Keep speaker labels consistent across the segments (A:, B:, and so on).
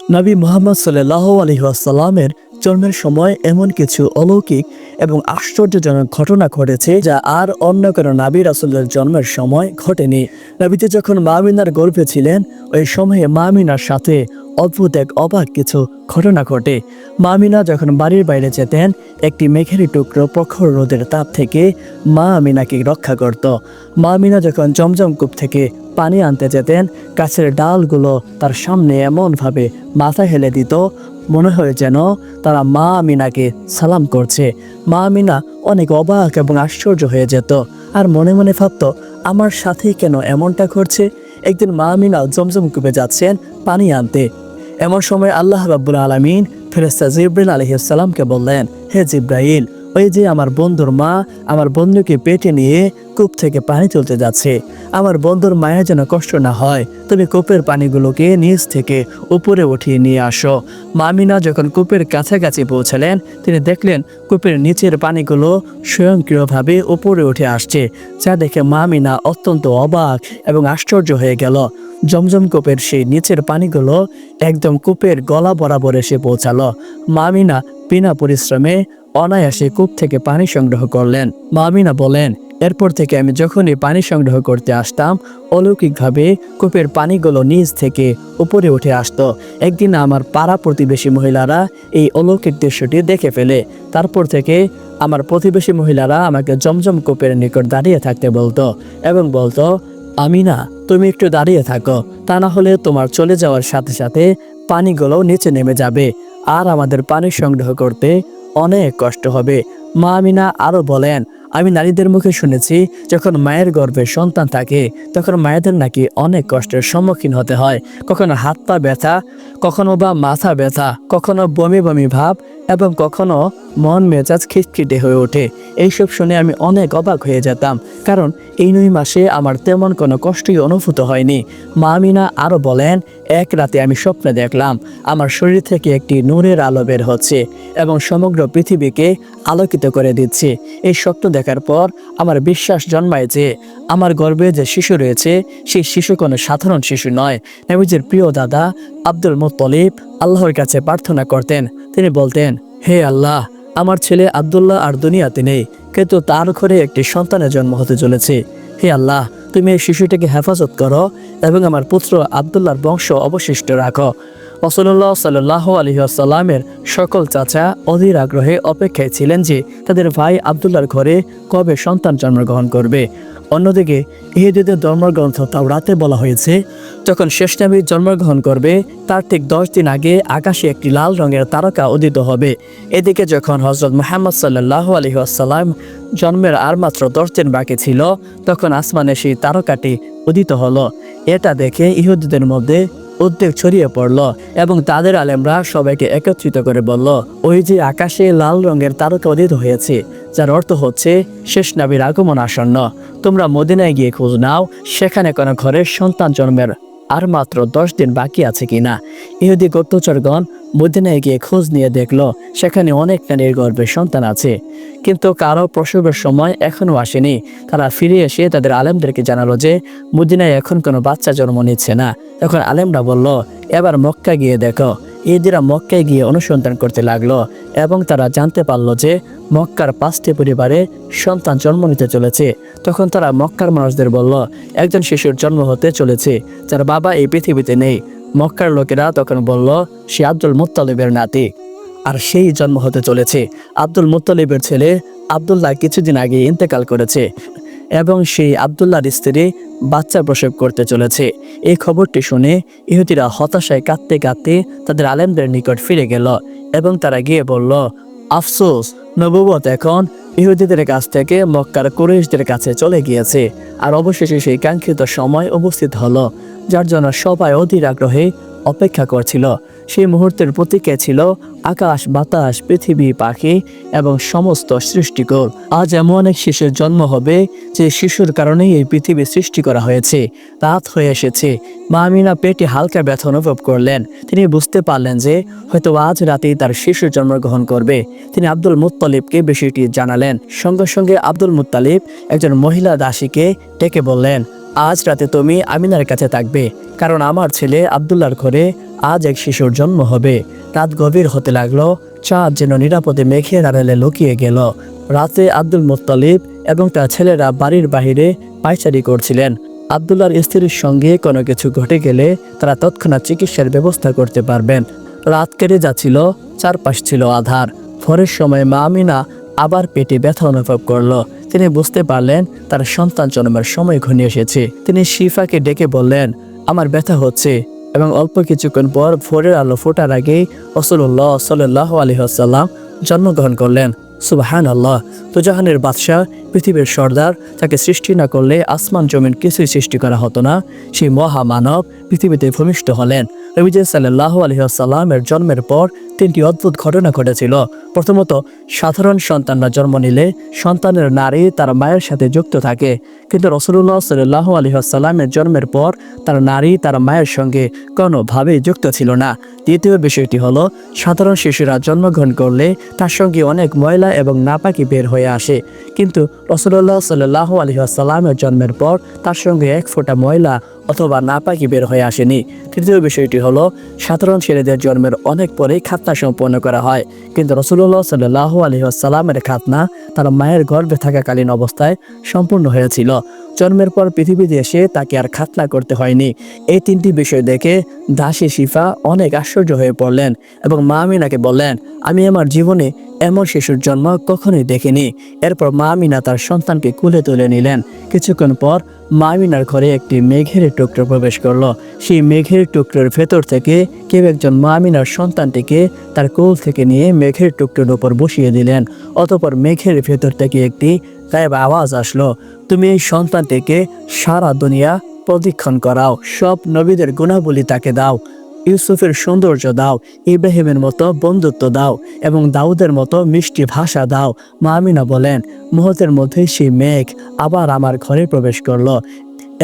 A: নবী মুহাম্মদ সাল্লাল্লাহু আলাইহি ওয়াসাল্লামের জন্মের সময় এমন কিছু অলৌকিক এবং আশ্চর্যজনক ঘটনা ঘটেছে যা আর অন্য কোনো নবী রাসূলের জন্মের সময় ঘটেনি। নবীজি যখন মা আমিনার গর্ভে ছিলেন ওই সময়ে মা আমিনার সাথে অদ্ভুত এক অবাক কিছু ঘটনা ঘটে। মা আমিনা যখন বাড়ির বাইরে যেতেন একটি মেঘের টুকরো প্রখর রোদের তাপ থেকে মা আমিনাকে রক্ষা করত। মা আমিনা যখন জমজম কূপ থেকে পানি আনতে যেতেন গাছের ডালগুলো তার সামনে এমনভাবে মাথা হেলে দিত মনে হয় যেন তারা মা আমিনাকে সালাম করছে। মা আমিনা অনেক অবাক এবং আশ্চর্য হয়ে যেত আর মনে মনে ভাবত আমার সাথেই কেন এমনটা ঘটছে। একদিন মা আমিনা জমজম কূপে যাচ্ছেন পানি আনতে। এমন সময় আল্লাহ রাব্বুল আলামিন ফেরেশতা জিবরিল আলাইহিস সালামকে বললেন, হে জিব্রাইল, ওই যে আমার বন্ধুর মা আমার বন্ধুকে পেটে নিয়ে কূপ থেকে পানি তুলতে যাচ্ছে। আমার বন্ধুর মায়ের যেন কষ্ট না হয়, তুমি কূপের পানিগুলোকে নিচ থেকে উপরে উঠিয়ে নিয়ে আসো। মা আমিনা যখন কূপের কাছাকাছি পৌঁছালেন তিনি দেখলেন কূপের নিচের পানিগুলো স্বয়ংক্রিয়ভাবে উপরে উঠে আসছে, যা দেখে মা আমিনা অত্যন্ত অবাক এবং আশ্চর্য হয়ে গেল। জমজম কূপের সেই নিচের পানিগুলো একদম কূপের গলা বরাবর এসে পৌঁছালো। মা আমিনা বিনা পরিশ্রমে অনায়াসে কূপ থেকে পানি সংগ্রহ করলেন। মা আমিনা বলেন, এরপর থেকে আমি যখনই পানি সংগ্রহ করতে আসতাম অলৌকিকভাবে কূপের পানিগুলো নিচ থেকে উপরে উঠে আসতো। একদিন আমার পাড়া প্রতিবেশী মহিলারা এই অলৌকিক দৃশ্যটি দেখে ফেলে। তারপর থেকে আমার প্রতিবেশী মহিলারা আমাকে জমজম কূপের নিকট দাঁড়িয়ে থাকতে বলতো এবং বলতো, আমিনা তুমি একটু দাঁড়িয়ে থাকো, তা না হলে তোমার চলে যাওয়ার সাথে সাথে পানিগুলো নিচে নেমে যাবে আর আমাদের পানি সংগ্রহ করতে অনেক কষ্ট হবে। মা আমিনা আরো বলেন, আমি নারীদের মুখে শুনেছি যখন মায়ের গর্ভে সন্তান থাকে তখন মায়েদের নাকি অনেক কষ্টের সম্মুখীন হতে হয়। কখনো হাত পা ব্যথা, কখনো বা মাথা ব্যথা, কখনো বমি বমি ভাব এবং কখনো মন মেজাজ খিটখিটে হয়ে ওঠে। এইসব শুনে আমি অনেক অবাক হয়ে যেতাম, কারণ এই 9 মাসে আমার তেমন কোনো কষ্টই অনুভূত হয়নি। মা আমিনা আরো বলেন, এক রাতে আমি স্বপ্নে দেখলাম আমার শরীর থেকে একটি নূরের আলো বের হচ্ছে এবং সমগ্র পৃথিবীকে আলোকিত করে দিচ্ছে। এই স্বপ্ন দেখার পর আমার বিশ্বাস জন্মায় যে আমার গর্ভে যে শিশু রয়েছে সেই শিশু কোনো সাধারণ শিশু নয়। নবীজির প্রিয় দাদা আব্দুল মুত্তালিব আল্লাহর কাছে প্রার্থনা করতেন। তিনি বলতেন, হে আল্লাহ, আমার ছেলে আব্দুল্লাহ আর দুনিয়াতে নেই, কিন্তু তার ঘরে একটি সন্তানের জন্ম হতে চলেছে। হে আল্লাহ, তুমি এই শিশুটিকে হেফাজত করো এবং আমার পুত্র আব্দুল্লাহর বংশ অবশিষ্ট রাখো। রাসূলুল্লাহ সাল্লাল্লাহু আলাইহি ওয়াসাল্লামের সকল চাচা অধীর আগ্রহে অপেক্ষায় ছিলেন যে তাদের ভাই আব্দুল্লাহর ঘরে কবে সন্তান জন্মগ্রহণ করবে। অন্যদিকে ইহুদীদের ধর্মগ্রন্থ তাওরাতে বলা হয়েছে যখন শেষ নবী জন্মগ্রহণ করবে তার ঠিক 10 দিন আগে আকাশে একটি লাল রঙের তারকা উদিত হবে। এদিকে যখন হযরত মুহাম্মদ সাল্লাল্লাহু আলাইহি ওয়াসাল্লাম জন্মের আর মাত্র 10 দিন বাকি ছিল তখন আসমানে সেই তারকাটি উদিত হলো। এটা দেখে ইহুদীদের মধ্যে উদ্বেগ ছড়িয়ে পড়ল এবং তাদের আলেমরা সবাইকে একত্রিত করে বলল, ওই যে আকাশে লাল রঙের তারকা উদিত হয়েছে, যার অর্থ হচ্ছে শেষ নবীর আগমন আসন্ন। তোমরা মদিনায় গিয়ে খোঁজ নাও সেখানে কোনো ঘরের সন্তান জন্মের আর মাত্র 10 দিন বাকি আছে কিনা। ইহুদি গুপ্তচরগণ মদিনায় গিয়ে খোঁজ নিয়ে দেখলো সেখানে অনেক নারীর গর্ভে সন্তান আছে, কিন্তু কারো প্রসবের সময় এখনো আসেনি। তারা ফিরে এসে তাদের আলেমদেরকে জানালো যে মদিনায় এখন কোনো বাচ্চা জন্ম নিচ্ছে না। তখন আলেমরা বলল, এবার মক্কা গিয়ে দেখো। ইহুদিরা মক্কায় গিয়ে অনুসন্ধান করতে লাগলো এবং তারা জানতে পারলো যে মক্কার 5টি পরিবারে সন্তান জন্ম নিতে চলেছে। তখন তারা মক্কার মানুষদের বলল, একজন শিশুর জন্ম হতে চলেছে যার বাবা এই পৃথিবীতে নেই। মক্কার লোকেরা তখন বলল, সে আব্দুল মুত্তালিবের নাতি আর সেই জন্ম হতে চলেছে। আব্দুল মুত্তালিবের ছেলে আব্দুল্লাহ কিছুদিন আগে ইন্তেকাল করেছে এবং সেই আব্দুল্লাহর স্ত্রী বাচ্চা প্রসব করতে চলেছে। এই খবরটি শুনে ইহুদিরা হতাশায় কাঁদতে কাঁদতে তাদের আলেমদের নিকট ফিরে গেল এবং তারা গিয়ে বলল, আফসোস, নবুয়ত এখন ইহুদিদের কাছ থেকে মক্কার কুরাইশদের কাছে চলে গিয়েছে। আর অবশেষে সেই কাঙ্ক্ষিত সময় উপস্থিত হলো, যার জন্য সবাই অধীর আগ্রহে অপেক্ষা করছিল। সেই মুহূর্তের প্রতীক্ষা ছিল আকাশ, বাতাস, পৃথিবী, পাখি এবং সমস্ত সৃষ্টিকোল। আজ এমন এক শিশুর জন্ম হবে যে শিশুর কারণেই এই পৃথিবী সৃষ্টি করা হয়েছে। রাত হয়ে এসেছে। মা আমিনা পেটে হালকা ব্যথা অনুভব করলেন। তিনি বুঝতে পারলেন যে হয়তো আজ রাতেই তার শিশু জন্মগ্রহণ করবে। তিনি আব্দুল মুত্তালিবকে বিষয়টি জানালেন। সঙ্গে সঙ্গে আব্দুল মুত্তালিব একজন মহিলা দাসীকে ডেকে বললেন, আজ রাতে তুমি আমিনার কাছে থাকবে, কারণ আমার ছেলে আব্দুল্লাহর ঘরে আজ এক শিশুর জন্ম হবে। রাত গভীর হতে লাগলো, চাঁদ যেন নিরাপদে মেঘের আড়ালে লুকিয়ে গেল। রাতে আব্দুল মুত্তালিব এবং তার ছেলেরা বাড়ির বাহিরে পায়চারি করছিলেন। আব্দুল্লাহর স্ত্রীর সঙ্গে কোনো কিছু ঘটে গেলে তারা তৎক্ষণাৎ চিকিৎসার ব্যবস্থা করতে পারবেন। রাত কেটে যাচ্ছিল, চারপাশ ছিল আধার। ভোরের সময় মা আমিনা আবার পেটে ব্যথা অনুভব করলো। তিনি বুঝতে পারলেন তার সন্তান জন্মের সময় ঘনিয়ে এসেছে। তিনি শিফাকে ডেকে বললেন, আমার ব্যথা হচ্ছে। এবং অল্প কিছুক্ষণ পর ভোরের আলো ফোটার আগেই রাসূলুল্লাহ সাল্লাল্লাহু আলাইহি ওয়াসাল্লাম জন্মগ্রহণ করলেন। সুবহানাল্লাহ। তো জাহানের বাদশাহ, পৃথিবীর সর্দার, তাকে সৃষ্টি না করলে আসমান জমিন কিছুই সৃষ্টি করা হতো না। সেই মহামানব পৃথিবীতে ভূমিষ্ঠ হলেন। নবীজি সাল্লাল্লাহু আলাইহি ওয়াসাল্লামের জন্মের পর 3টি অদ্ভুত ঘটনা ঘটেছিল। প্রথমত, সাধারণ সন্তানরা জন্ম নিলে সন্তানের নারী তার মায়ের সাথে যুক্ত থাকে, কিন্তু রাসূলুল্লাহ সাল্লাল্লাহু আলাইহি ওয়াসাল্লামের জন্মের পর তার নারী তার মায়ের সঙ্গে কোনোভাবেই যুক্ত ছিল না। দ্বিতীয় বিষয়টি হলো, সাধারণ শিশুরা জন্মগ্রহণ করলে তার সঙ্গে অনেক ময়লা এবং নাপাকি বের হয়ে আসে, কিন্তু রাসূলুল্লাহ সাল্লাল্লাহু আলাইহি ওয়াসাল্লামের জন্মের পর তার সঙ্গে এক ফোঁটা ময়লা অথবা নাপাকি বের হয়ে আসেনি। তৃতীয় বিষয়টি হলো, সাধারণ ছেলেদের জন্মের অনেক পরেই খাতনা সম্পন্ন করা হয়, কিন্তু রাসূলুল্লাহ সাল্লাল্লাহু আলাইহি ওয়াসাল্লামের খাতনা তার মায়ের গর্ভে থাকাকালীন অবস্থায় সম্পূর্ণ হয়েছিল। জন্মের পর পৃথিবীতে এসে তাকে আর খাতনা করতে হয়নি। এই 3টি বিষয় দেখে দাসী শিফা অনেক আশ্চর্য হয়ে পড়লেন এবং মা আমিনাকে বললেন, আমি আমার জীবনে এমন শিশুর জন্ম কখনোই দেখিনি। এরপর মা আমিনা তার সন্তানকে কুলে তুলে নিলেন। কিছুক্ষণ পর মা আমিনার ঘরে একটি মেঘের টুকরো প্রবেশ করলো। সেই মেঘের টুকরোর ভেতর থেকে কেউ একজন মা আমিনার সন্তানটিকে তার কোল থেকে নিয়ে মেঘের টুকরোর উপর বসিয়ে দিলেন। অতঃপর মেঘের ভেতর থেকে একটি গায়েব আওয়াজ আসলো, তুমি এই সন্তানটিকে সারা দুনিয়া প্রদক্ষিণ করাও, সব নবীদের গুণাবলী তাকে দাও, ইউসুফের সৌন্দর্য দাও, ইব্রাহিমের মতো বন্ধুত্ব দাও এবং দাউদের মতো মিষ্টি ভাষা দাও। মা আমিনা বলেন, মুহূর্তের মধ্যেই সেই মেঘ আবার আমার ঘরে প্রবেশ করলো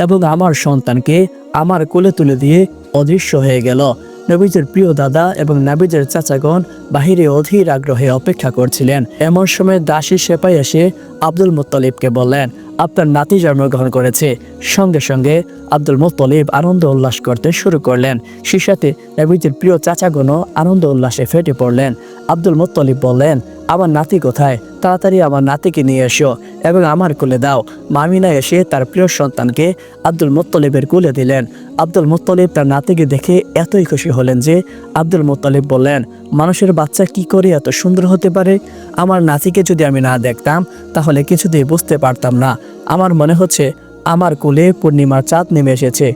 A: এবং আমার সন্তানকে আমার কোলে তুলে দিয়ে অদৃশ্য হয়ে গেল। নবীজের প্রিয় দাদা এবং নবীজের চাচাগণ বাহিরে অধীর আগ্রহে অপেক্ষা করছিলেন। এমন সময় দাসী সেপাই এসে আব্দুল মুত্তালিবকে বললেন, আপনার নাতি জন্মগ্রহণ করেছে। সঙ্গে সঙ্গে আব্দুল মুত্তালিব আনন্দ উল্লাস করতে শুরু করলেন। সেই সাথে নবীজের প্রিয় চাচাগণও আনন্দ উল্লাসে ফেটে পড়লেন। আব্দুল মুত্তালিব বললেন, আমার নাতি কোথায়? তাড়াতাড়ি আমার নাতিকে নিয়ে এসো এবং আমার কোলে দাও। মা আমিনা এসে তার প্রিয় সন্তানকে আব্দুল মুত্তালিবের কোলে দিলেন। আব্দুল মুত্তালিব তার নাতিকে দেখে এতই খুশি হলেন যে আব্দুল মুত্তালিব বললেন, মানুষের বাচ্চা কি করে এত সুন্দর হতে পারে? আমার নাতিকে যদি আমি না দেখতাম তাহলে কিছুতেই বুঝতে পারতাম না। আমার মনে হচ্ছে আমার কোলে পূর্ণিমার চাঁদ নেমে এসেছে।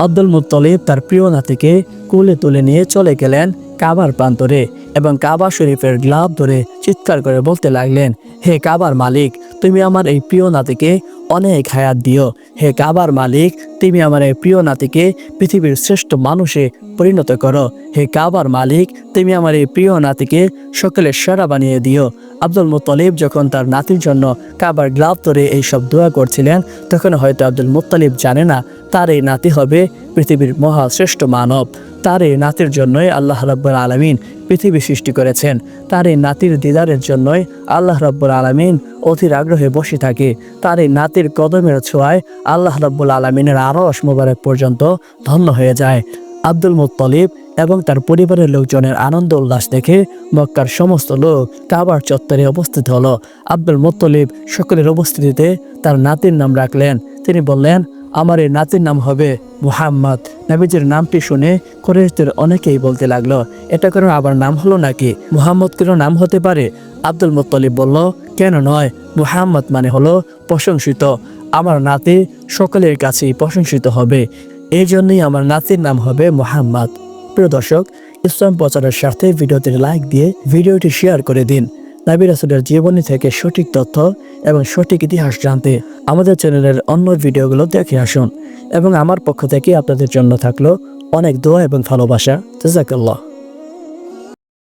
A: আব্দুল মুত্তালিব তার প্রিয় নাতিকে কোলে তুলে নিয়ে চলে গেলেন কাবার প্রান্তরে এবং কাবা শরীফের গ্লাভ ধরে চিৎকার করে বলতে লাগলেন, হে কাবার মালিক, তুমি আমার এই প্রিয় নাতিকে অনেক হায়াত দিও। হে কাবার মালিক, তুমি আমার এই প্রিয় নাতিকে পৃথিবীর শ্রেষ্ঠ মানুষে পরিণত করো। হে কাবার মালিক, তুমি আমার এই প্রিয় নাতিকে সকলের সেরা বানিয়ে দিও। আব্দুল মুত্তালিব যখন তার নাতির জন্য কাবার গ্লাভ ধরে এইসব দোয়া করছিলেন, তখন হয়তো আব্দুল মুত্তালিব জানে না তার এই নাতি হবে পৃথিবীর মহা শ্রেষ্ঠ মানব। তার এই নাতির জন্যই আল্লাহ রাব্বুল আলামিন পৃথিবী সৃষ্টি করেছেন। তার এই নাতির দিদারের জন্যই আল্লাহ রাব্বুল আলামিন অধীর আগ্রহে বসে থাকে। তার এই নাতির কদমের ছোঁয়ায় আল্লাহ রাব্বুল আলামিনের আরশ মোবারক পর্যন্ত ধন্য হয়ে যায়। আব্দুল মুত্তালিব এবং তার পরিবারের লোকজনের আনন্দ উল্লাস দেখে মক্কার সমস্ত লোক কাবার চত্বরে উপস্থিত হলো। আব্দুল মুত্তালিব সকলের উপস্থিতিতে তার নাতির নাম রাখলেন। তিনি বললেন, আমার এই নাতির নাম হবে মুহাম্মদ। নবীজির নামটি শুনে কুরাইশদের অনেকেই বলতে লাগলো, এটা কোনো আবার নাম হলো নাকি? মুহাম্মদ কোনো নাম হতে পারে? আব্দুল মুত্তালিব বলল, কেন নয়, মুহাম্মদ মানে হলো প্রশংসিত। আমার নাতি সকলের কাছেই প্রশংসিত হবে, এই জন্যই আমার নাতির নাম হবে মুহাম্মদ। প্রিয় দর্শক, ইসলাম প্রচারের স্বার্থে ভিডিওতে লাইক দিয়ে ভিডিওটি শেয়ার করে দিন। নবী রাসূলের জীবনী থেকে সঠিক তথ্য এবং সঠিক ইতিহাস জানতে আমাদের চ্যানেলের অন্য ভিডিওগুলো দেখে আসুন এবং আমার পক্ষ থেকে আপনাদের জন্য থাকলো অনেক দোয়া এবং ভালোবাসা। জাযাকাল্লাহ।